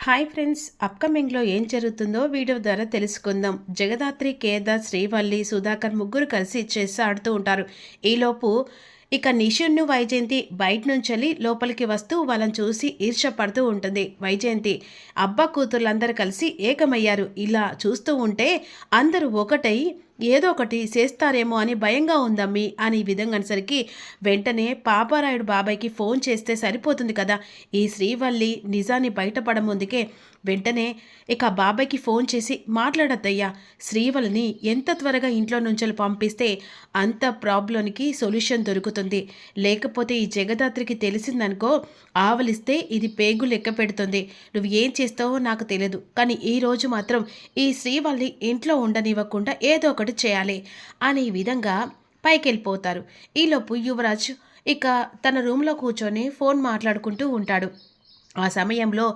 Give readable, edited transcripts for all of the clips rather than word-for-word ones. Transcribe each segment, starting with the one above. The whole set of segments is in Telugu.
హాయ్ ఫ్రెండ్స్, అప్కమింగ్లో ఏం జరుగుతుందో వీడియో ద్వారా తెలుసుకుందాం. జగదాత్రి, కేదార్, శ్రీవల్లి, సుధాకర్ ముగ్గురు కలిసి చెస్ ఆడుతూ ఉంటారు. ఈలోపు ఇక నిషున్ను వైజయంతి బయట నుంచి లోపలికి వస్తూ వాళ్ళని చూసి ఈర్ష్యపడుతూ ఉంటుంది. వైజయంతి అబ్బా కూతుర్లందరూ కలిసి ఏకమయ్యారు. ఇలా చూస్తూ ఉంటే అందరూ ఒకటై ఏదో ఒకటి చేస్తారేమో అని భయంగా ఉందమ్మి అని విధంగా అనేసరికి వెంటనే పాపారాయుడు బాబాయ్కి ఫోన్ చేస్తే సరిపోతుంది కదా. ఈ శ్రీవల్లి నిజాన్ని బయటపడ ముందుకే వెంటనే ఇక బాబాయ్కి ఫోన్ చేసి మాట్లాడద్దయ్యా, శ్రీవల్లిని ఎంత త్వరగా ఇంట్లో నుంచి పంపిస్తే అంత ప్రాబ్లంకి సొల్యూషన్ దొరుకుతుంది. లేకపోతే ఈ జగదాత్రికి తెలిసిందనుకో ఆవలిస్తే ఇది పేగు లెక్క పెడుతుంది. నువ్వు ఏం చేస్తావో నాకు తెలియదు, కానీ ఈరోజు మాత్రం ఈ శ్రీవల్లి ఇంట్లో ఉండనివ్వకుండా ఏదో ఒకటి చేయాలి అనే విధంగా పైకి వెళ్ళిపోతారు. ఈలోపు యువరాజ్ ఇక తన రూమ్లో కూర్చొని ఫోన్ మాట్లాడుకుంటూ ఉంటాడు. ఆ సమయంలో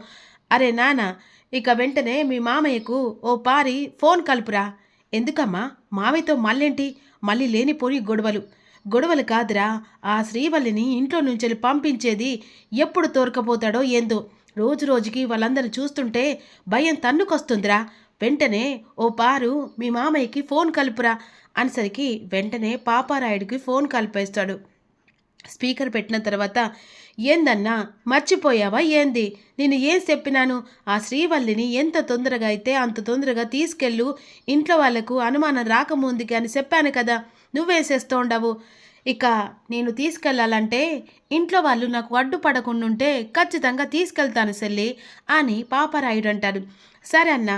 అరే నాన్న, ఇక వెంటనే మీ మామయ్యకు ఓ పారి ఫోన్ కలుపురా. ఎందుకమ్మా, మామయ్యతో మళ్ళేంటి, మళ్ళీ లేనిపోని గొడవలు కాదురా, ఆ శ్రీవల్లిని ఇంట్లో నుంచి పంపించేది ఎప్పుడు తోరకపోతాడో ఏందో. రోజు రోజుకి వాళ్ళందరిని చూస్తుంటే భయం తన్నుకొస్తుందిరా. వెంటనే ఓ పారు మీ మామయ్యకి ఫోన్ కలుపురా అనేసరికి వెంటనే పాపారాయుడికి ఫోన్ కలిపేస్తాడు. స్పీకర్ పెట్టిన తర్వాత ఏందన్నా మర్చిపోయావా ఏంది, నేను ఏం చెప్పినాను, ఆ శ్రీవల్లిని ఎంత తొందరగా అయితే అంత తొందరగా తీసుకెళ్ళు, ఇంట్లో వాళ్లకు అనుమానం రాకముందుకి అని చెప్పాను కదా, నువ్వేసేస్తూ ఉండవు. ఇక నేను తీసుకెళ్ళాలంటే ఇంట్లో వాళ్ళు నాకు అడ్డుపడకుండా ఉంటే ఖచ్చితంగా తీసుకెళ్తాను సెల్లి అని పాపారాయుడు అంటాడు. సరే అన్న,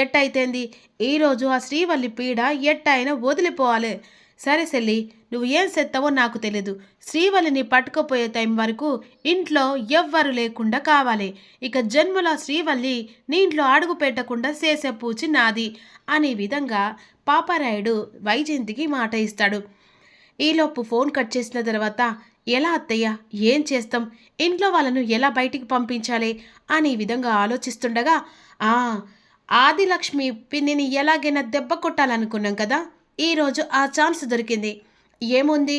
ఎట్టయితేంది, ఈరోజు ఆ శ్రీవల్లి పీడ ఎట్టయినా వదిలిపోవాలి. సరే సెల్లి, నువ్వు ఏం చేస్తావో నాకు తెలీదు, శ్రీవల్లిని పట్టుకుపోయే టైం వరకు ఇంట్లో ఎవ్వరు లేకుండా కావాలి. ఇక జన్మలో శ్రీవల్లి నీ ఇంట్లో అడుగు పెట్టకుండా చేసే పూచి నాది అనే విధంగా పాపారాయుడు వైజయంతికి మాట ఇస్తాడు. ఈలోపు ఫోన్ కట్ చేసిన తర్వాత ఎలా అత్తయ్య, ఏం చేస్తాం, ఇంట్లో వాళ్ళను ఎలా బయటికి పంపించాలి అనే విధంగా ఆలోచిస్తుండగా ఆదిలక్ష్మి పిన్నిని ఎలాగైనా దెబ్బ కొట్టాలనుకున్నాం కదా, ఈరోజు ఆ ఛాన్స్ దొరికింది. ఏముంది,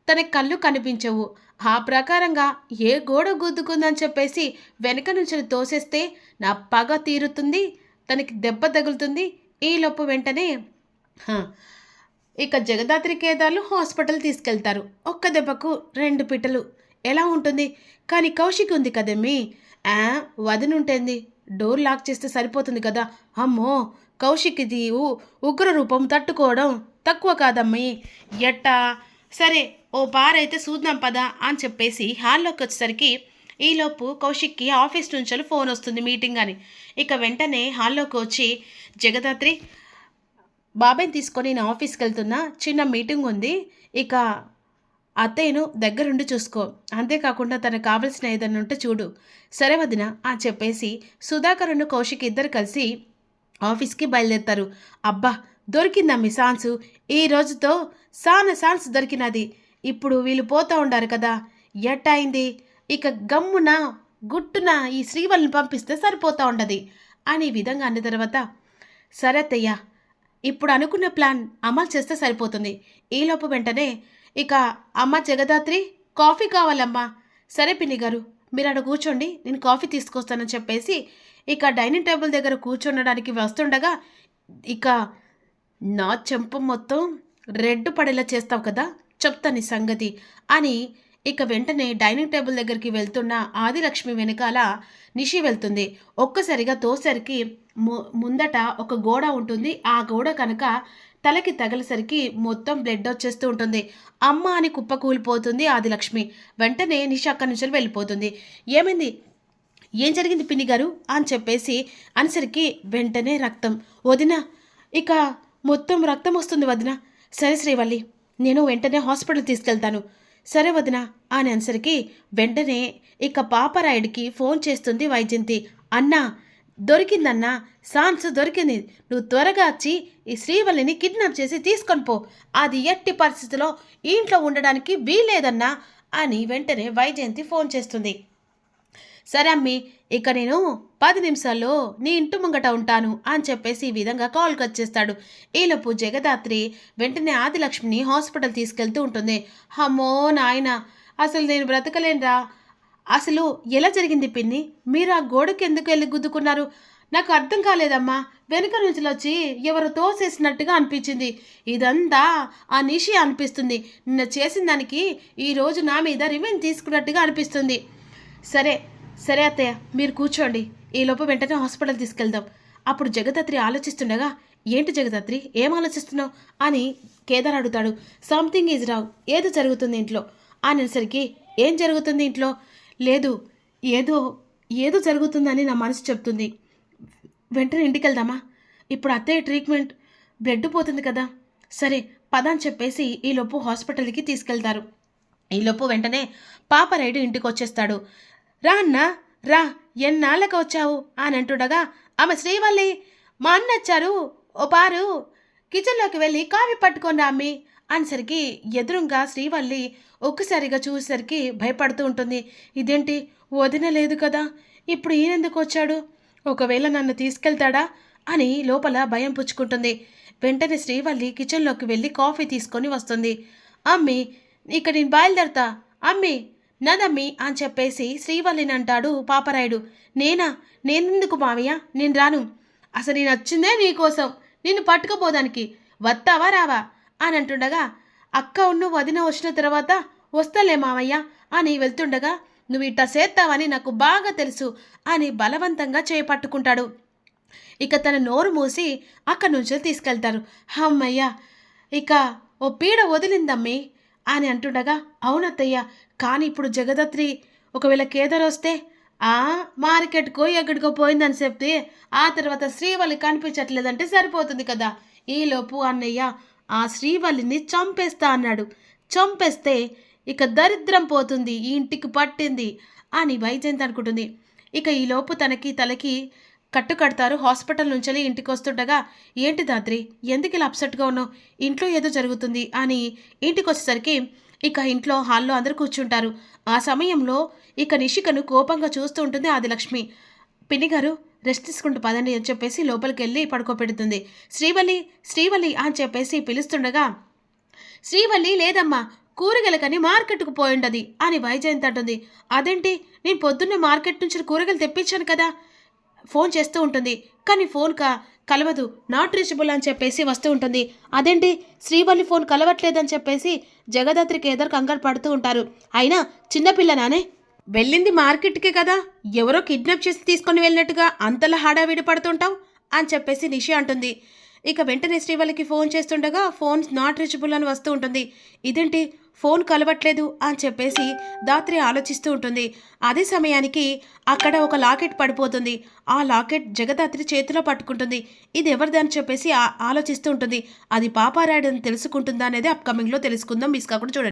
తన కళ్ళు కనిపించవు, ఆ ప్రకారంగా ఏ గోడ గుద్దుకుందని చెప్పేసి వెనక నుంచి తోసేస్తే నా పగ తీరుతుంది, తనకి దెబ్బ తగులుతుంది. ఈలోపు వెంటనే ఇక జగదాత్రి కేదార్లు హాస్పిటల్ తీసుకెళ్తారు. ఒక్క దెబ్బకు 2 పిట్టలు ఎలా ఉంటుంది. కానీ కౌశిక్ ఉంది కదమ్మీ, వదినుంటేంది, డోర్ లాక్ చేస్తే సరిపోతుంది కదా. అమ్మో, కౌశిక్ ఇది ఉగ్ర రూపం తట్టుకోవడం తక్కువ కాదమ్మీ, ఎట్టా, సరే ఓ పారైతే చూద్దాం పదా అని చెప్పేసి హాల్లోకి వచ్చేసరికి ఈలోపు కౌశిక్కి ఆఫీస్ నుంచి ఫోన్ వస్తుంది మీటింగ్ అని. ఇక వెంటనే హాల్లోకి వచ్చి జగదాత్రి, బాబాయ్ని తీసుకొని నేను ఆఫీస్కి వెళ్తున్నా, చిన్న మీటింగ్ ఉంది, ఇక అత్తయ్యను దగ్గరుండి చూసుకో, అంతేకాకుండా తనకు కావలసిన ఏదన్నా ఉంటే చూడు. సరే వదిన అని చెప్పేసి సుధాకరును కౌశిక్ ఇద్దరు కలిసి ఆఫీస్కి బయలుదేరుతారు. అబ్బా, దొరికిందమ్మి ఛాన్సు, ఈ రోజుతో ఛాన్స్ దొరికినది. ఇప్పుడు వీళ్ళు పోతూ ఉండారు కదా, ఎట్టయింది, ఇక గమ్మున గుట్టున ఈ శ్రీవల్లిని పంపిస్తే సరిపోతూ ఉండదు అనే విధంగా అన్న తర్వాత సరే అత్తయ్య, ఇప్పుడు అనుకున్న ప్లాన్ అమలు చేస్తే సరిపోతుంది. ఈలోపు వెంటనే ఇక అమ్మ జగదాత్రి, కాఫీ కావాలమ్మా. సరే పిన్ని గారు, మీరు అక్కడ కూర్చోండి, నేను కాఫీ తీసుకొస్తానని చెప్పేసి ఇక డైనింగ్ టేబుల్ దగ్గర కూర్చుండడానికి వస్తుండగా ఇక నా చెంప మొత్తం రెడ్ పడేలా చేస్తావు కదా, చెప్తాను ఈ సంగతి అని ఇక వెంటనే డైనింగ్ టేబుల్ దగ్గరికి వెళ్తున్న ఆదిలక్ష్మి వెనకాల నిషి వెళ్తుంది. ఒక్కసారిగా తోసరికి ముందట ఒక గోడ ఉంటుంది. ఆ గోడ కనుక తలకి తగిలేసరికి మొత్తం బ్లడ్ వచ్చేస్తూ ఉంటుంది. అమ్మ అని కుప్ప కూలిపోతుంది ఆదిలక్ష్మి. వెంటనే నిషి అక్కడి నుంచి వెళ్ళిపోతుంది. ఏమైంది, ఏం జరిగింది పిన్ని గారు అని చెప్పేసి అనేసరికి వెంటనే రక్తం. వదిన, ఇక మొత్తం రక్తం వస్తుంది వదిన. సరే శ్రీవల్లి, నేను వెంటనే హాస్పిటల్ తీసుకెళ్తాను. సరే వదిన అని అనేసరికి వెంటనే ఇక పాపారాయుడికి ఫోన్ చేస్తుంది వైజయంతి. అన్నా, దొరికిందన్నా, ఛాన్స్ దొరికింది, నువ్వు త్వరగా వచ్చి ఈ శ్రీవల్లిని కిడ్నాప్ చేసి తీసుకొని పో, అది ఎట్టి పరిస్థితిలో ఇంట్లో ఉండడానికి వీల్లేదన్నా అని వెంటనే వైజయంతి ఫోన్ చేస్తుంది. సరే అమ్మి, ఇక నేను 10 నిమిషాల్లో నీ ఇంటి ముంగట ఉంటాను అని చెప్పేసి ఈ విధంగా కాల్కి వచ్చేస్తాడు. ఈలోపు జగదాత్రి వెంటనే ఆదిలక్ష్మిని హాస్పిటల్ తీసుకెళ్తూ ఉంటుంది. అమ్మో నాయన, అసలు నేను బ్రతకలేనురా, అసలు ఎలా జరిగింది పిన్ని? మీరు ఆ గోడకి ఎందుకు వెళ్ళి గుద్దుకున్నారు? నాకు అర్థం కాలేదమ్మా. వెనుక నుంచిలొచ్చి ఎవరో తోసేసినట్టుగా అనిపించింది. ఇదంతా ఆ నిషి అనిపిస్తుంది. నిన్న చేసిన దానికి ఈరోజు నా మీద రివెంజ్ తీసుకున్నట్టుగా అనిపిస్తుంది. సరే, సరే అత్తయ్య, మీరు కూర్చోండి. ఈలోపు వెంటనే హాస్పిటల్ తీసుకెళ్దాం. అప్పుడు జగదాత్రి ఆలోచిస్తుండగా, ఏంటి జగదాత్రి, ఏం ఆలోచిస్తున్నావు అని కేదార్ అడుగుతాడు. సంథింగ్ ఈజ్ రాంగ్, ఏదో జరుగుతుంది ఇంట్లో అనేసరికి, ఏం జరుగుతుంది ఇంట్లో? లేదు, ఏదో ఏదో జరుగుతుందని నా మనసు చెప్తుంది. వెంటనే ఇంటికి వెళ్దామా? ఇప్పుడు అత్తయ్య ట్రీట్మెంట్, బ్లడ్ పోతుంది కదా. సరే పద అని చెప్పేసి ఈలోపు హాస్పిటల్కి తీసుకెళ్తారు. ఈలోపు వెంటనే పాపరాయుడు ఇంటికి వచ్చేస్తాడు. రా అన్నా, రా, ఎన్నాళ్ళకి వచ్చావు అని అంటుండగా, ఆమె శ్రీవల్లి, మా అన్న వచ్చారు, ఓ పారు కిచెన్లోకి వెళ్ళి కాఫీ పట్టుకొని రా అమ్మి అనేసరికి ఎదురుగా శ్రీవల్లి ఒక్కసారిగా చూసేసరికి భయపడుతూ ఉంటుంది. ఇదేంటి, వదిన లేదు కదా, ఇప్పుడు ఈయనెందుకు వచ్చాడు? ఒకవేళ నన్ను తీసుకెళ్తాడా అని లోపల భయం పుచ్చుకుంటుంది. వెంటనే శ్రీవల్లి కిచెన్లోకి వెళ్ళి కాఫీ తీసుకొని వస్తుంది. అమ్మి, ఇక నేను బయలుదేరతా, అమ్మి నదమ్మి అని చెప్పేసి శ్రీవల్లిని అంటాడు పాపరాయుడు. నేనెందుకు మావయ్య, నేను రాను. అసలు నేను వచ్చిందే నీకోసం, నిన్ను పట్టుకపోదానికి. వస్తావా రావా అని అంటుండగా, అక్క ఉన్ను వదిన వచ్చిన తర్వాత వస్తలే మావయ్య అని వెళ్తుండగా, నువ్వు ఇట్టా చేస్తావని నాకు బాగా తెలుసు అని బలవంతంగా చేపట్టుకుంటాడు. ఇక తన నోరు మూసి అక్కడి నుంచి తీసుకెళ్తారు. అమ్మయ్య, ఇక ఓ పీడ వదిలిందమ్మి అని అంటుండగా, అవునత్తయ్య, కానీ ఇప్పుడు జగదాత్రి ఒకవేళ కేదార్ వస్తే మార్కెట్కో ఎక్కడికో పోయిందని చెప్తే ఆ తర్వాత శ్రీవల్లి కనిపించట్లేదంటే సరిపోతుంది కదా. ఈలోపు అన్నయ్య ఆ శ్రీవల్లిని చంపేస్తా అన్నాడు. చంపేస్తే ఇక దరిద్రం పోతుంది, ఈ ఇంటికి పట్టింది అని వైజయంతి అనుకుంటుంది. ఇక ఈలోపు తలకి కట్టు కడతారు. హాస్పిటల్ నుంచి ఇంటికి వస్తుండగా, ఏంటి దాత్రి, ఎందుకు ఇలా అప్సెట్గా ఉన్నావు? ఇంట్లో ఏదో జరుగుతుంది అని ఇంటికి వచ్చేసరికి ఇక ఇంట్లో హాల్లో అందరూ కూర్చుంటారు. ఆ సమయంలో ఇక నిషికను కోపంగా చూస్తూ ఉంటుంది ఆదిలక్ష్మి. పిన్ని గారు, రెస్ట్ తీసుకుంటూ పదండి అని చెప్పేసి లోపలికి వెళ్ళి పడుకోబెడుతుంది. శ్రీవల్లి అని చెప్పేసి పిలుస్తుండగా, శ్రీవల్లి లేదమ్మా, కూరగాయలకని మార్కెట్కు పోయిండది అని వైజయంతి అంటుంది. అదేంటి, నేను పొద్దున్నే మార్కెట్ నుంచి కూరగాయలు తెప్పించాను కదా. ఫోన్ చేస్తూ ఉంటుంది, కానీ ఫోన్ కలవదు, నాట్ రీచబుల్ అని చెప్పేసి వస్తూ ఉంటుంది. అదేంటి, శ్రీవల్లి ఫోన్ కలవట్లేదని చెప్పేసి జగదాత్రికి ఎదురు కంగారు పడుతూ ఉంటారు. అయినా చిన్నపిల్లనానే, వెళ్ళింది మార్కెట్కే కదా, ఎవరో కిడ్నాప్ చేసి తీసుకొని వెళ్ళినట్టుగా అంతలా హడావిడి పడుతుంటావు అని చెప్పేసి నిషి అంటుంది. ఇక వెంటనే శ్రీవల్లికి ఫోన్ చేస్తుండగా ఫోన్ నాట్ రీచబుల్ అని వస్తూ ఉంటుంది. ఇదేంటి, ఫోన్ కలవట్లేదు అని చెప్పేసి దాత్రి ఆలోచిస్తూ ఉంటుంది. అదే సమయానికి అక్కడ ఒక లాకెట్ పడిపోతుంది. ఆ లాకెట్ జగదాత్రి చేతిలో పట్టుకుంటుంది. ఇది ఎవరిదని చెప్పేసి ఆలోచిస్తూ ఉంటుంది. అది పాపారాయుడు అని తెలుసుకుంటుందా అనేది అప్కమింగ్లో తెలుసుకుందాం. మిస్ కాకుండా చూడండి.